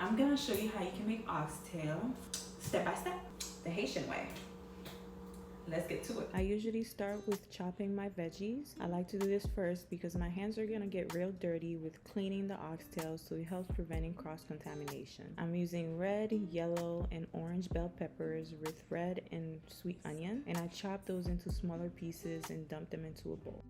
I'm gonna show you how you can make oxtail step by step, the Haitian way. Let's get to it. I usually start with chopping my veggies. I like to do this first because my hands are gonna get real dirty with cleaning the oxtail, so it helps preventing cross-contamination. I'm using red, yellow, and orange bell peppers with red and sweet onion, and I chop those into smaller pieces and dump them into a bowl.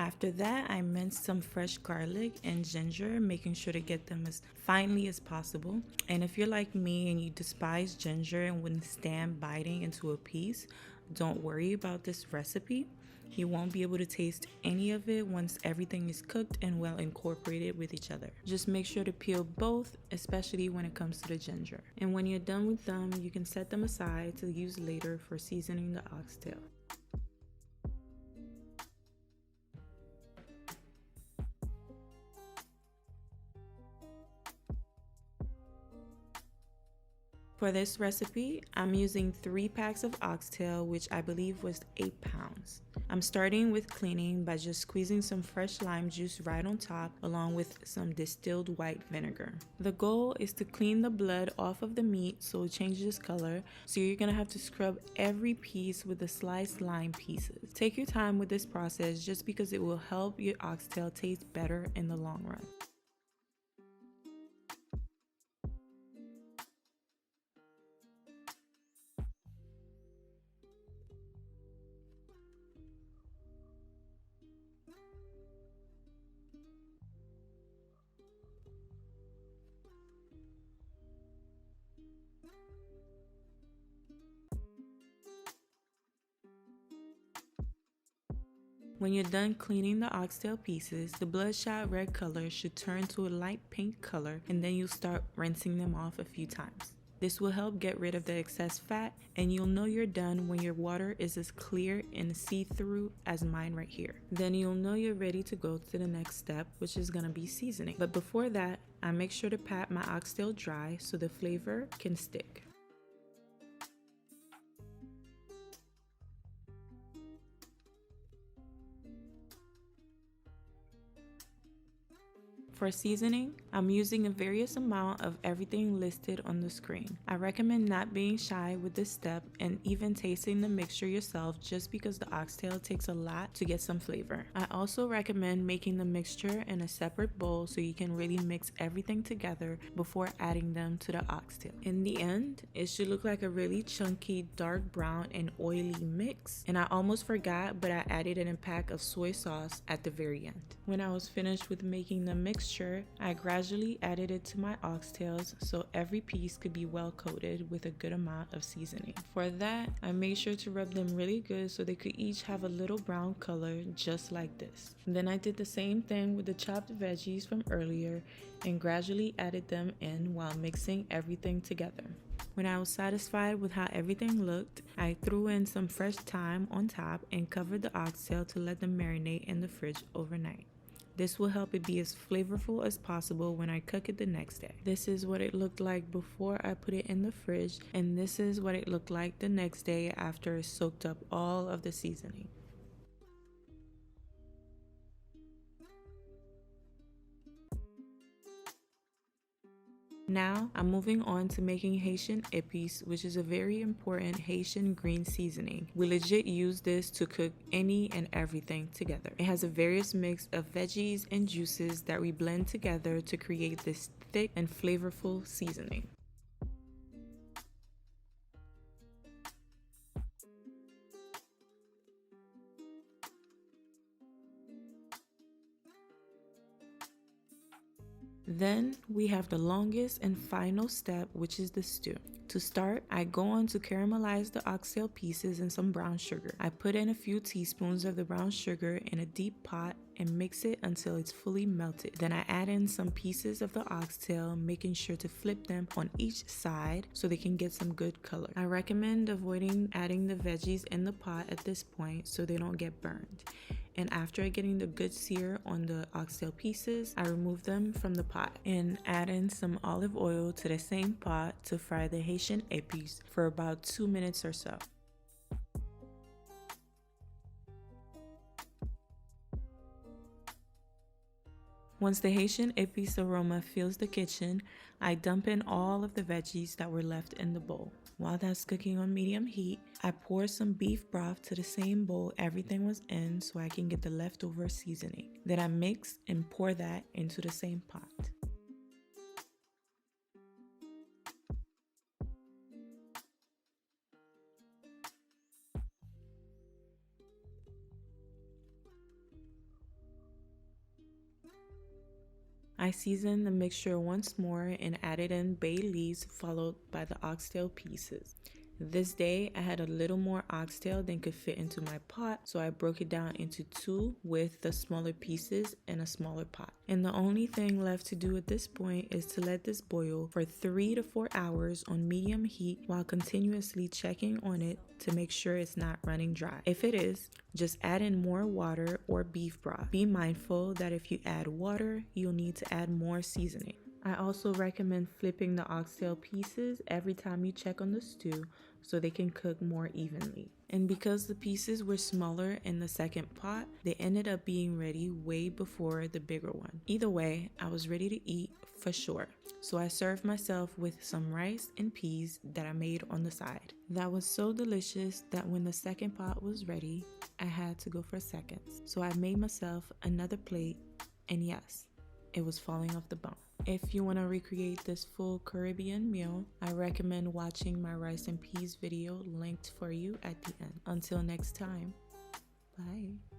After that, I minced some fresh garlic and ginger, making sure to get them as finely as possible. And if you're like me and you despise ginger and wouldn't stand biting into a piece, don't worry about this recipe. You won't be able to taste any of it once everything is cooked and well incorporated with each other. Just make sure to peel both, especially when it comes to the ginger. And when you're done with them, you can set them aside to use later for seasoning the oxtail. For this recipe, I'm using 3 packs of oxtail, which I believe was 8 pounds. I'm starting with cleaning by just squeezing some fresh lime juice right on top, along with some distilled white vinegar. The goal is to clean the blood off of the meat so it changes color, so you're gonna have to scrub every piece with the sliced lime pieces. Take your time with this process just because it will help your oxtail taste better in the long run. When you're done cleaning the oxtail pieces, the bloodshot red color should turn to a light pink color, and then you'll start rinsing them off a few times. This will help get rid of the excess fat, and you'll know you're done when your water is as clear and see-through as mine right here. Then you'll know you're ready to go to the next step, which is gonna be seasoning. But before that, I make sure to pat my oxtail dry so the flavor can stick. For seasoning, I'm using a various amount of everything listed on the screen. I recommend not being shy with this step and even tasting the mixture yourself, just because the oxtail takes a lot to get some flavor. I also recommend making the mixture in a separate bowl so you can really mix everything together before adding them to the oxtail. In the end, it should look like a really chunky, dark brown and oily mix. And I almost forgot, but I added a pack of soy sauce at the very end. When I was finished with making the mixture, I gradually added it to my oxtails so every piece could be well coated with a good amount of seasoning. For that, I made sure to rub them really good so they could each have a little brown color just like this. Then I did the same thing with the chopped veggies from earlier and gradually added them in while mixing everything together. When I was satisfied with how everything looked, I threw in some fresh thyme on top and covered the oxtail to let them marinate in the fridge overnight. This will help it be as flavorful as possible when I cook it the next day. This is what it looked like before I put it in the fridge, and this is what it looked like the next day after it soaked up all of the seasoning. Now, I'm moving on to making Haitian épices, which is a very important Haitian green seasoning. We legit use this to cook any and everything together. It has a various mix of veggies and juices that we blend together to create this thick and flavorful seasoning. Then we have the longest and final step, which is the stew. To start, I go on to caramelize the oxtail pieces in some brown sugar. I put in a few teaspoons of the brown sugar in a deep pot and mix it until it's fully melted. Then I add in some pieces of the oxtail, making sure to flip them on each side so they can get some good color. I recommend avoiding adding the veggies in the pot at this point so they don't get burned. and after getting the good sear on the oxtail pieces, I remove them from the pot and add in some olive oil to the same pot to fry the Haitian épices for about 2 minutes or so. Once the Haitian épice aroma fills the kitchen, I dump in all of the veggies that were left in the bowl. While that's cooking on medium heat, I pour some beef broth to the same bowl everything was in so I can get the leftover seasoning. Then I mix and pour that into the same pot. I seasoned the mixture once more and added in bay leaves followed by the oxtail pieces. This day I had a little more oxtail than could fit into my pot, so I broke it down into 2 with the smaller pieces in a smaller pot. And the only thing left to do at this point is to let this boil for 3 to 4 hours on medium heat while continuously checking on it to make sure it's not running dry. If it is, just add in more water or beef broth. Be mindful that if you add water, you'll need to add more seasoning. I also recommend flipping the oxtail pieces every time you check on the stew so they can cook more evenly. And because the pieces were smaller in the second pot, they ended up being ready way before the bigger one. Either way, I was ready to eat for sure. So I served myself with some rice and peas that I made on the side. That was so delicious that when the second pot was ready, I had to go for seconds. So I made myself another plate, and yes, it was falling off the bone. If you want to recreate this full Caribbean meal, I recommend watching my rice and peas video linked for you at the end. Until next time, bye.